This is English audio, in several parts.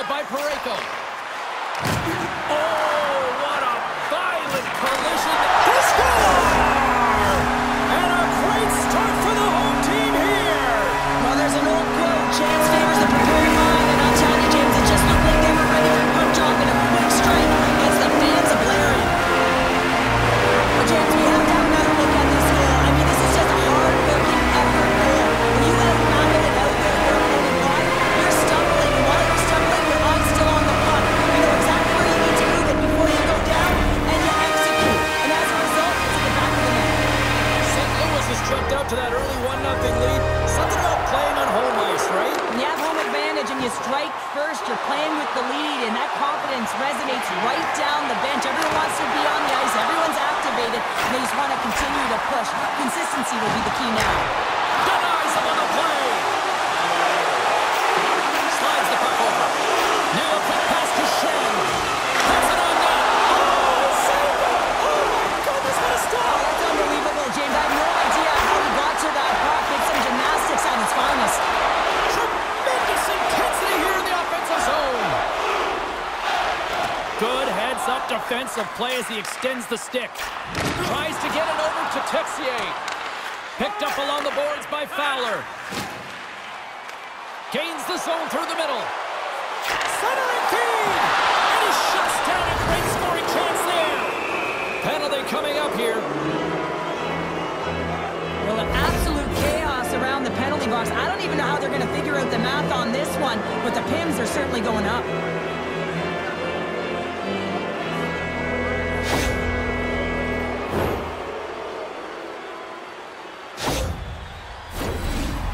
it by Parayko. Oh, what a violent collision. They score! And a great start for the home team here. Well, there's an old quote, chance favors the prepared mind, and I'll tell you, James, it just looked like they were ready to punch off in a quick strike as the fans are blaring. Well, James, we have to have another look at this goal. I mean, this is just a hard-working effort goal. When you out-rapid it out there, your opponent line, you're stumbling, and while you're stumbling, your eye's still on the puck. You know exactly where you need to move it before you go down, and you execute. And as a result, it's in the back of the net. St. Louis has jumped out to that early 1-0 lead. Something about playing on home ice, right? When you have home advantage and you strike first, you're playing with the lead, and that confidence resonates right down the bench. Everyone wants to be on the ice. Everyone's activated. They just want to continue to push. Consistency will be the key now. Denies him on the play. Slides the puck over. Now a quick pass to Shen. Puts it on net. Oh, save it! Oh, my goodness, what a stop! That's unbelievable, James. I have no idea how he got to that puck. It's some gymnastics at its finest. Tremendous intensity here in the offensive zone. Good heads-up defensive play as he extends the stick. Tries to get it over to Texier. Picked up along the boards by Fowler. Gains the zone through the middle. Centering feed! And he shuts down a great scoring chance there. Penalty coming up here. Well, an absolute chaos around the penalty box. I don't even know how they're going to figure out the math on this one, but the PIMs are certainly going up.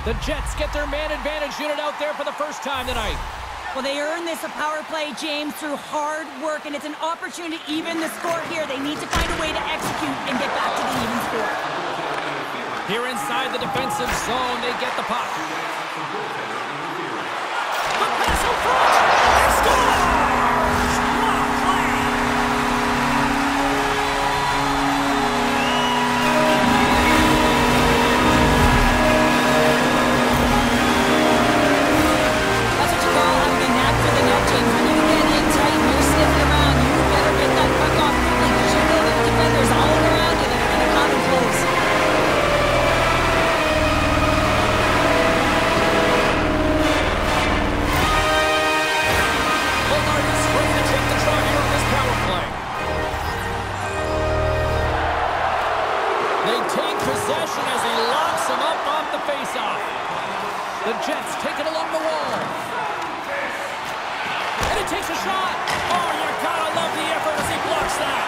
The Jets get their man advantage unit out there for the first time tonight. Well, they earned this a power play, James, through hard work, and it's an opportunity to even the score here. They need to find a way to execute and get back to the even score. Here inside the defensive zone, they get the puck. The pass in front! They score! What a play! That's what you call having a knack for the net, James. When you get in tight and you're sniffing around, you better get that puck off quickly because you know that the defenders all around you that are going to come and close. Possession as he locks him up off the faceoff. The Jets take it along the wall. And he takes a shot. Oh, you gotta love the effort as he blocks that.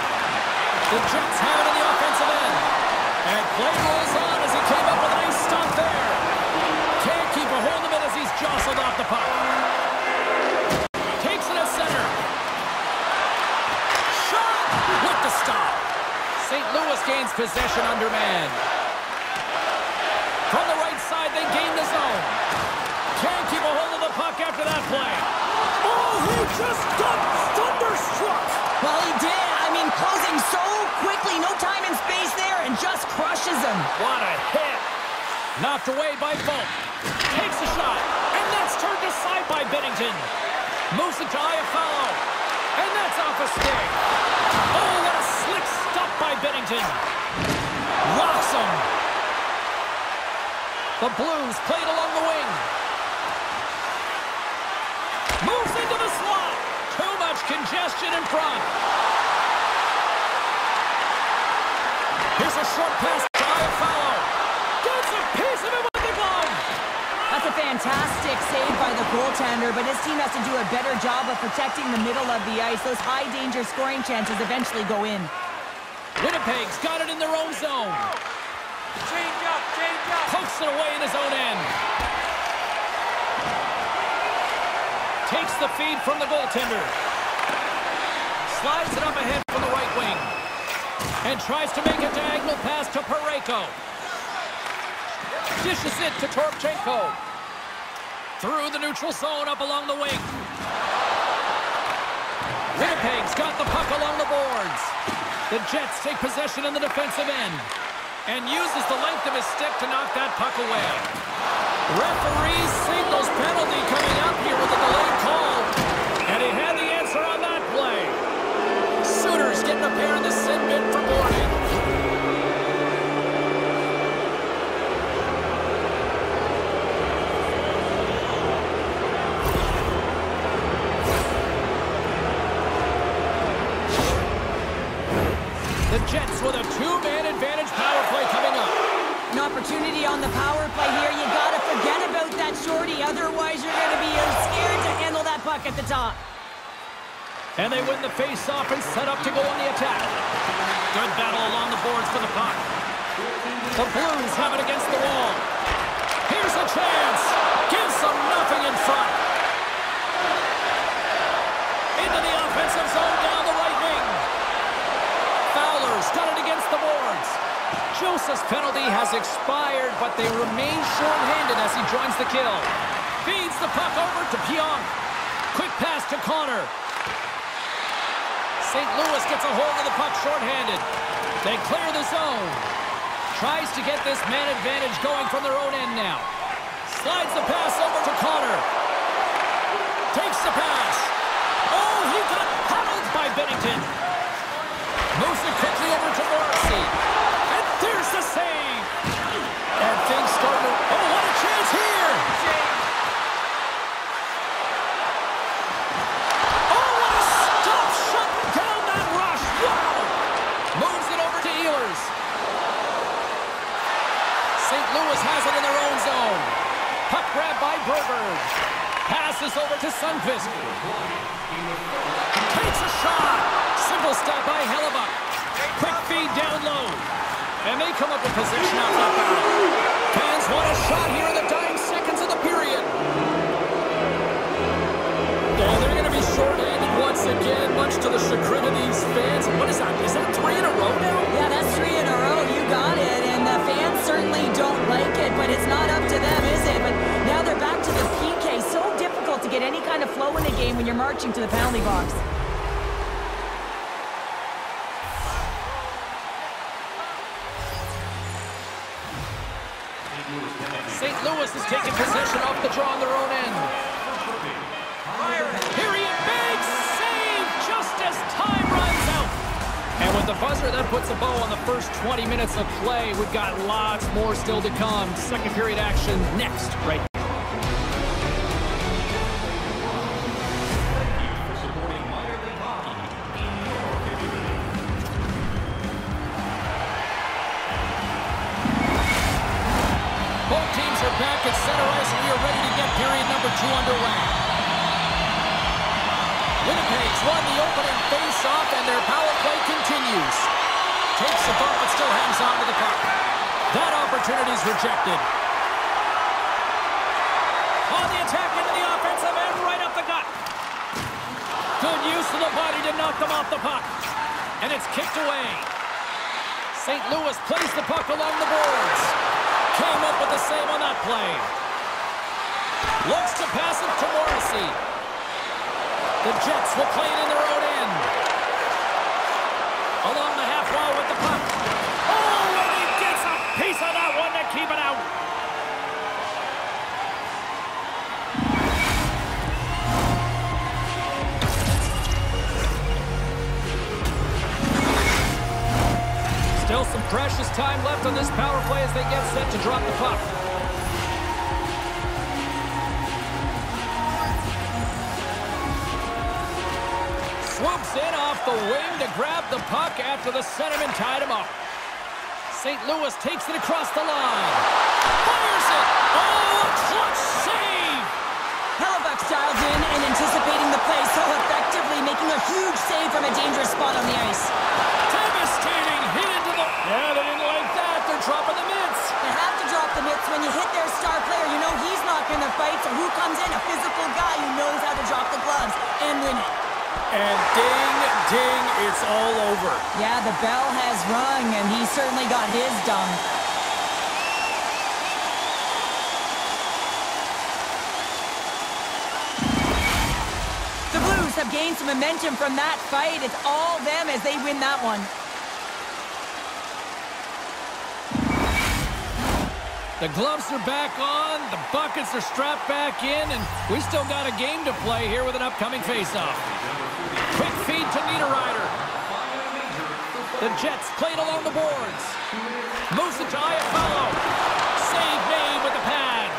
The Jets have it in the offensive end. And play rolls on as he came up with a nice stop there. Can't keep a hold of it as he's jostled off the puck. Takes it at center. Shot with the stop. St. Louis gains possession under man. From the right side, they gain the zone. Can't keep a hold of the puck after that play. Oh, he just got thunderstruck. Well, he did. I mean, closing so quickly. No time and space there, and just crushes him. What a hit. Knocked away by Volk. Takes a shot, and that's turned aside by Bennington. Moves it to Iafallo, and that's off a stick. Oh, what a slick stop by Bennington. Rocks him. The Blues played along the wing. Moves into the slot. Too much congestion in front. Here's a short pass to Iafallo. Gets a piece of it with the glove. That's a fantastic save by the goaltender, but his team has to do a better job of protecting the middle of the ice. Those high-danger scoring chances eventually go in. Winnipeg's got it in their own zone. Change up. Pokes it away in his own end. Takes the feed from the goaltender. Slides it up ahead from the right wing. And tries to make a diagonal pass to Parayko. Dishes it to Torchenko. Through the neutral zone up along the wing. Winnipeg's got the puck along the boards. The Jets take possession in the defensive end. And uses the length of his stick to knock that puck away. Referee signals penalty coming up here with a delayed call. opportunity on the power play here. You gotta forget about that shorty, otherwise you're gonna be scared to handle that puck at the top. And they win the face-off and set up to go on the attack. Good battle along the boards for the puck. The Blues have it against the wall. Here's a chance. Gives them nothing in front. Into the offensive zone down the right wing. Fowler's got it against the boards. Joseph's penalty has expired, but they remain short-handed as he joins the kill. Feeds the puck over to Pionk. Quick pass to Connor. St. Louis gets a hold of the puck short-handed. They clear the zone. Tries to get this man advantage going from their own end now. Slides the pass over to Connor. Takes the pass. Oh, he got huddled by Bennington. Moves it quickly over to Morrissey. And there's the save. And things start to... Oh, what a chance here. Oh, what a stop. Shutting down that rush. Wow. Moves it over to Ehlers. St. Louis has it in their own zone. Puck grab by Broberg. Passes over to Sundqvist. Takes a shot. Simple stop by Hellebuck. Quick feed down low. And they come up with possession out that battle. Fans want a shot here in the dying seconds of the period. And they're going to be short-handed once again, much to the chagrin of these fans. What is that? Is that 3 in a row now? Yeah, that's 3 in a row. You got it. And the fans certainly don't like it, but it's not up to them, is it? But now they're back to the PK. So difficult to get any kind of flow in the game when you're marching to the penalty box. St. Louis has taken possession off the draw on their own end. Here he is, big save just as time runs out. And with the buzzer, that puts a bow on the first 20 minutes of play. We've got lots more still to come. Second period action next, right? Both teams are back at center ice, and we are ready to get period number 2 underway. Winnipeg's won the opening face-off, and their power play continues. Takes the bump, but still hangs on to the puck. That opportunity is rejected. On the attack into the offensive end, right up the gut. Good use of the body to knock them off the puck. And it's kicked away. St. Louis plays the puck along the boards. Came up with the save on that play. Looks to pass it to Morrissey. The Jets will play it in their own end. Along the half wall with the puck. Oh, and he gets a piece of that one to keep it out. Still some precious time left on this power play as they get set to drop the puck. Swoops in off the wing to grab the puck after the centerman tied him up. St. Louis takes it across the line. Fires it! Oh, clutch save! Hellebuck's dialed in and anticipating the play so effectively, making a huge save from a dangerous spot on the ice. Devastating hit into the... Yeah, they didn't like that. They're dropping the mitts. You have to drop the mitts when you hit their star player. You know he's not going to fight, so who comes in? A physical guy who knows how to drop the gloves and win it. And ding, ding, it's all over. Yeah, the bell has rung, and he certainly got his done. The Blues have gained some momentum from that fight. It's all them as they win that one. The gloves are back on, the buckets are strapped back in, and we still got a game to play here with an upcoming faceoff. Quick feed to Niederreiter. The Jets played along the boards. Moves it to Iafallo. Save made with the pad.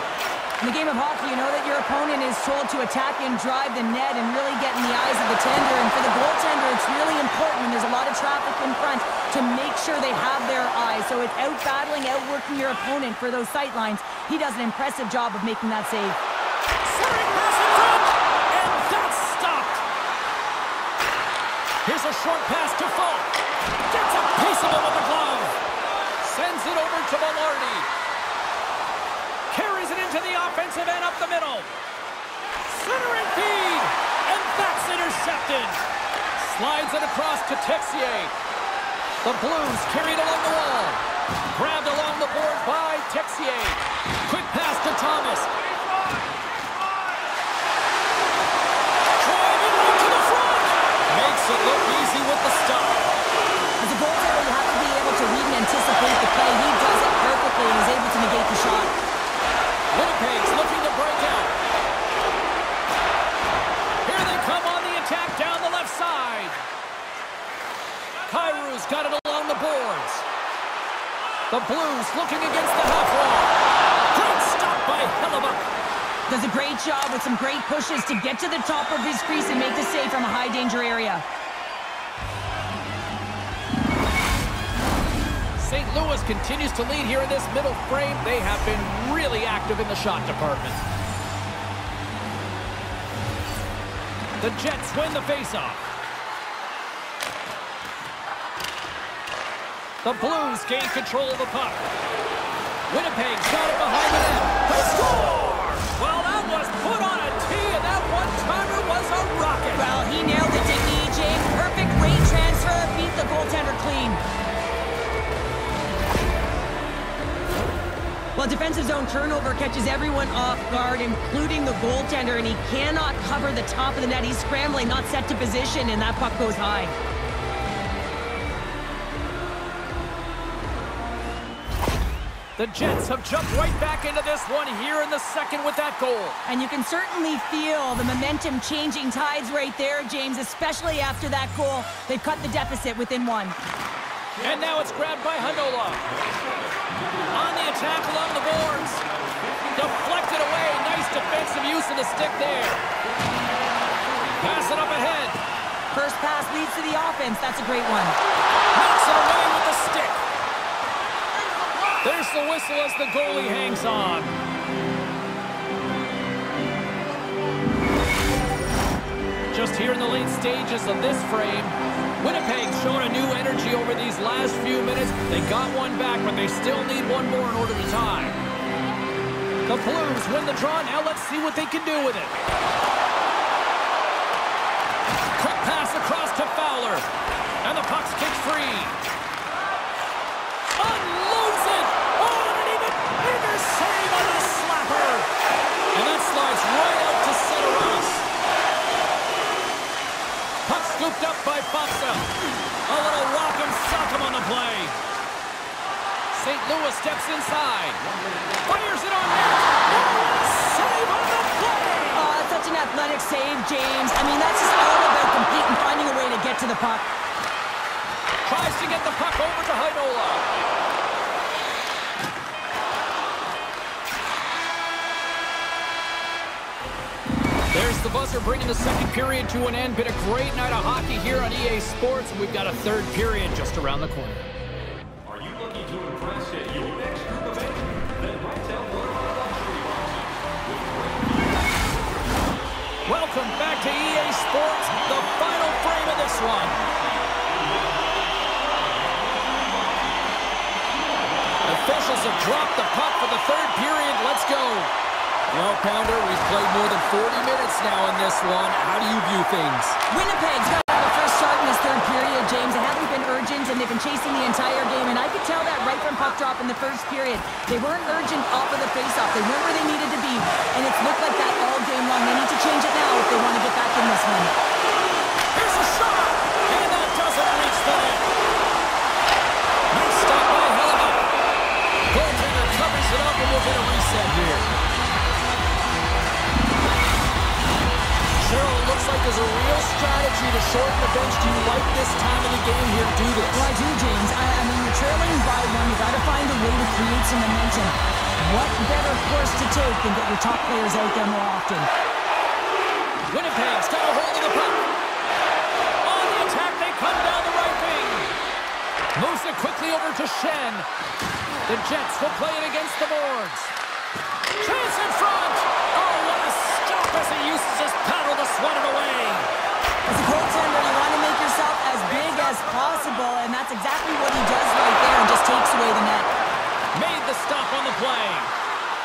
In the game of hockey, you know that your opponent is told to attack and drive the net and really get in the eyes of the tender. And for the goaltender, it's really important when there's a lot of traffic in front to make sure they have their eyes. So it's out-battling, outworking your opponent for those sight lines. He does an impressive job of making that save. Centering pass in front, and that's stopped. Here's a short pass to Falk. Gets a piece of it with the glove. Sends it over to Velarde. Carries it into the offensive end up the middle. Centering feed, and that's intercepted. Slides it across to Texier. The Blues carried along the wall. Grabbed along the board by Texier. Quick pass to Thomas. Driving right to the front. Makes it look easy with the stop. As a goaltender, you have to be able to read and anticipate the play. He does it perfectly and is able to negate the shot. Winnipeg's looking to break out. Here they come on the attack down the left side. Kairu's got it along the boards. The Blues looking against the half wall. Great stop by Hellebuyck. Does a great job with some great pushes to get to the top of his crease and make the save from a high-danger area. St. Louis continues to lead here in this middle frame. They have been really active in the shot department. The Jets win the faceoff. The Blues gain control of the puck. Winnipeg's got it behind the net. They score! Well, that was put on a tee, and that one-timer was a rocket. Well, he nailed it to EJ. Perfect rate transfer. Beat the goaltender clean. Well, defensive zone turnover catches everyone off guard, including the goaltender, and he cannot cover the top of the net. He's scrambling, not set to position, and that puck goes high. The Jets have jumped right back into this one here in the second with that goal. And you can certainly feel the momentum changing tides right there, James, especially after that goal. They've cut the deficit within one. And now it's grabbed by Hanola. On the attack along the boards. Deflected away. Nice defensive use of the stick there. Pass it up ahead. First pass leads to the offense. That's a great one. Knocks it away with the stick. There's the whistle as the goalie hangs on. Just here in the late stages of this frame, Winnipeg's shown a new energy over these last few minutes. They got one back, but they still need one more in order to tie. The Blues win the draw. Now let's see what they can do with it. Quick pass across to Fowler. And the puck's kicked free. Unloads it! Oh, and an even bigger save on the slapper! And that slides right out to center ice. Puck scooped up by Fopsa. A little rock'em sock'em on the play. St. Louis steps inside. Fires it on net. Oh, save on the play! Oh, such an athletic save, James. I mean, that's just all about competing, finding a way to get to the puck. Tries to get the puck over to Heinola. There's the buzzer bringing the second period to an end. Been a great night of hockey here on EA Sports, and we've got a third period just around the corner. Are you looking to impress at your next group event? Then right down one of our luxury boxes. Welcome back to EA Sports, the final frame of this one. Officials have dropped the puck for the third period. Let's go. Well, Pounder, we've played more than 40 minutes now in this one. How do you view things? Winnipeg's got the first start in this third period, James. They haven't been urgent, and they've been chasing the entire game, and I could tell that right from puck drop in the first period. They weren't urgent off of the faceoff. They weren't where they needed to be, and it's looked like that all game long. They need to change it now if they want to get back in this one. Here's a shot, and that doesn't reach the net. Nice stop by Hellebuyck. Goaltender covers it up, and we'll get a reset here. Sherrill looks like is a real strategy to shorten the bench. Do you like this time of the game here to do this? Well, I do, James. I mean, you're trailing by one. You got to find a way to create some momentum. What better course to take than get your top players out there more often? Winnipeg's got a hold of the puck. On the attack, they come down the right wing. Moves it quickly over to Shen. The Jets will play it against the boards. Chase in front. Oh, what a stop as he uses his paddle to sweat it away. As a goaltender, you want to make yourself as big as possible, and that's exactly what he does right there and just takes away the net. Made the stop on the play.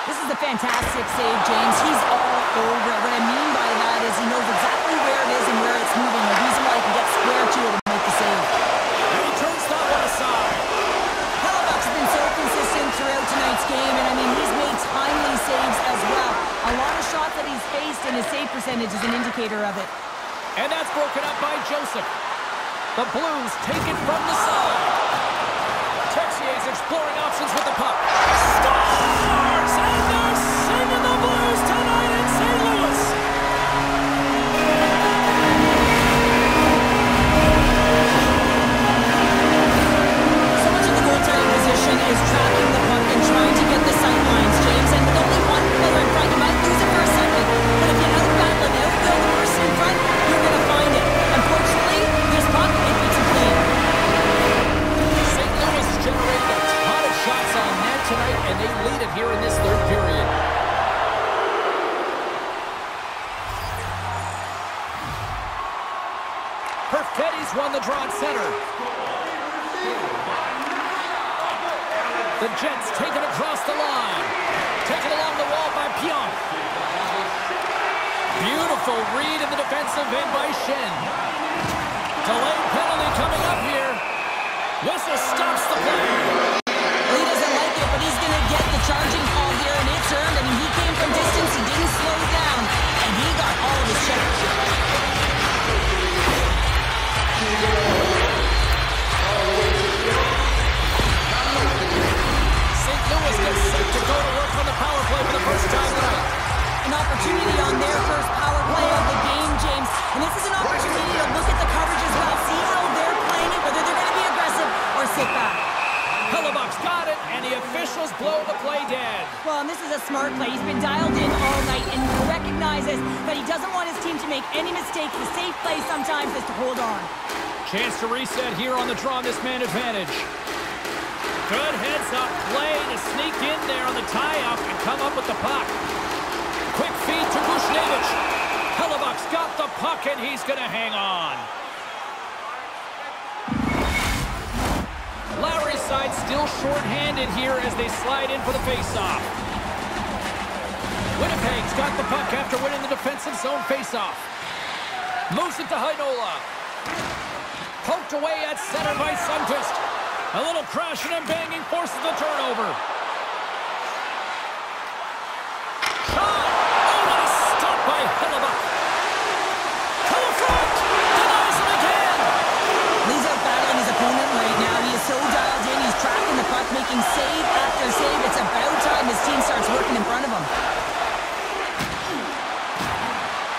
This is a fantastic save, James. He's all over it. What I mean by that is he knows exactly where it is and where it's moving. The reason why he can get square to it and make the save. And he turns that one aside. Hellebuck's been so consistent throughout tonight's game, and I mean, he's made timely saves as well. A lot of shots that he's faced, and his save percentage is an indicator of it. And that's broken up by Joseph. The Blues take it from the side. Texier's exploring options with the puck. Scores! And they're singing the Blues tonight in St. Louis. So much of the goaltending position is tracking the puck and trying to get the sight lines, James. And with only one player in front, you might lose it for a second. But if you out-battle and outgo the person in front, you're going to find it. Unfortunately, this puck, it beats him clean. St. Louis generated a ton of shots on net tonight, and they lead it here in this third period. Perfetti's won the draw at center. The Jets take it across the line. Taken along the wall by Pionk. Beautiful read in the defensive end by Shen. Delayed penalty coming up here. Whistle stops the play. Well, he doesn't like it, but he's going to get the charging call here, and it's earned. I mean, he came from distance, he didn't slow down, and he got all of his checks. St. Louis gets set to go to work on the power play for the first time tonight. An opportunity on their first power play of the game, James. And this is an opportunity to look at the coverage as well, see how they're playing it, whether they're going to be aggressive or sit back. Hellebuck's got it, and the officials blow the play dead. Well, and this is a smart play. He's been dialed in all night and recognizes that he doesn't want his team to make any mistakes. The safe play sometimes is to hold on. Chance to reset here on the draw on this man advantage. Good heads-up play to sneak in there on the tie-up and come up with the puck. Quick feed to Bushnevich. Hellebuck's got the puck, and he's going to hang on. Lowry's side still short-handed here as they slide in for the face-off. Winnipeg's got the puck after winning the defensive zone face-off. Moves it to Heinola. Poked away at center by Sundqvist. A little crashing and banging forces the turnover. Shot! Oh, what a stop by Hellebuck. To the front! Denies him again! He's out battling his opponent right now. He is so dialed in. He's tracking the puck, making save after save. It's about time his team starts working in front of him.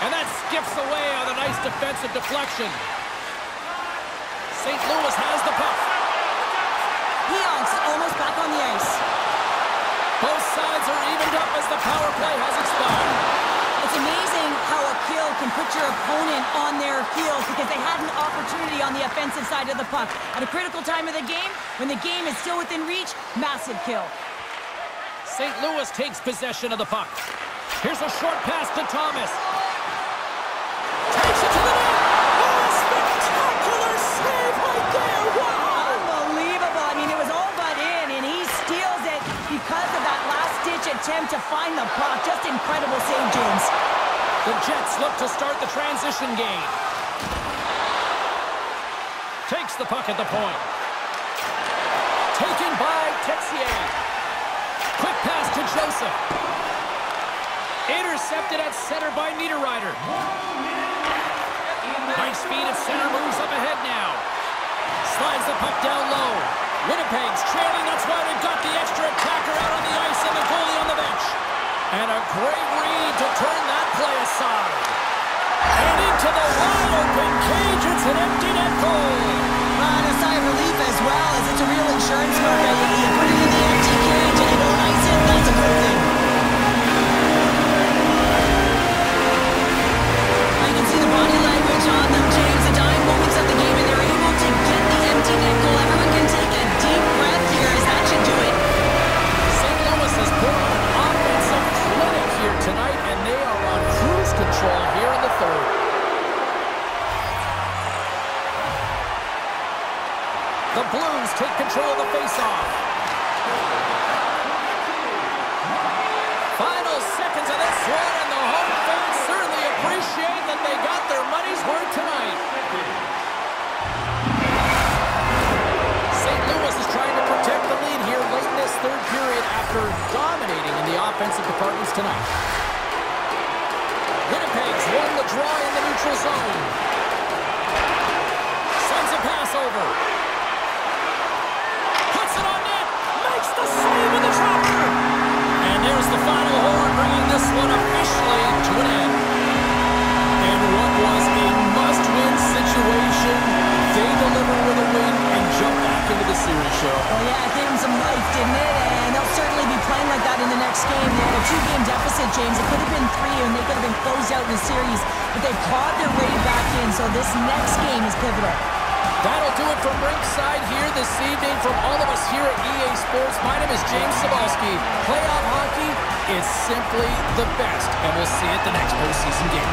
And that skips away on a nice defensive deflection. St. Louis has the puck. Pionks almost back on the ice. Both sides are evened up as the power play has expired. It's amazing how a kill can put your opponent on their heels because they had an opportunity on the offensive side of the puck. At a critical time of the game, when the game is still within reach, massive kill. St. Louis takes possession of the puck. Here's a short pass to Thomas. Takes it to the net. Oh, a spectacular save right there. Wow! Unbelievable. I mean, it was all but in, and he steals it because of that last-ditch attempt to find the puck. Just incredible save, James. The Jets look to start the transition game. Takes the puck at the point. Taken by Texier. Quick pass to Joseph. Intercepted at center by Niederreiter. Nice speed at center, moves up ahead now. Slides the puck down low. Winnipeg's trailing, that's why they've got the extra attacker out on the ice and the goalie on the bench. And a great read to turn that play aside. And into the It's an empty net goal. And a sigh of relief as well, as it's a real insurance marker. You put it in the empty cage and you don't ice it, that's a good thing. I can see the body language on them, James. The dying moments of the game, and they're able to get the empty net goal. Everyone can take a deep breath here, as that should do it. St. Louis has put on an offensive clinic here tonight, and they are on cruise control here in the third. The Blues take control of the faceoff. Final seconds of this one, and the home fans certainly appreciate that they got their money's worth tonight. St. Louis is trying to protect the lead here late in this third period after dominating in the offensive departments tonight. Winnipeg's won the draw in the neutral zone. Sends a pass over. The save with the chopper. And there's the final horn, bringing this one officially to an end. And what was a must-win situation, they deliver with a win and jump back into the series show. Well, yeah, it gave them some life, didn't it? And they'll certainly be playing like that in the next game. They had a 2-game deficit, James. It could have been 3, and they could have been closed out in the series. But they clawed their way back in, so this next game is pivotal. That'll do it from ringside here this evening. From all of us here at EA Sports, my name is James Cebulski. Playoff hockey is simply the best, and we'll see you at the next postseason game.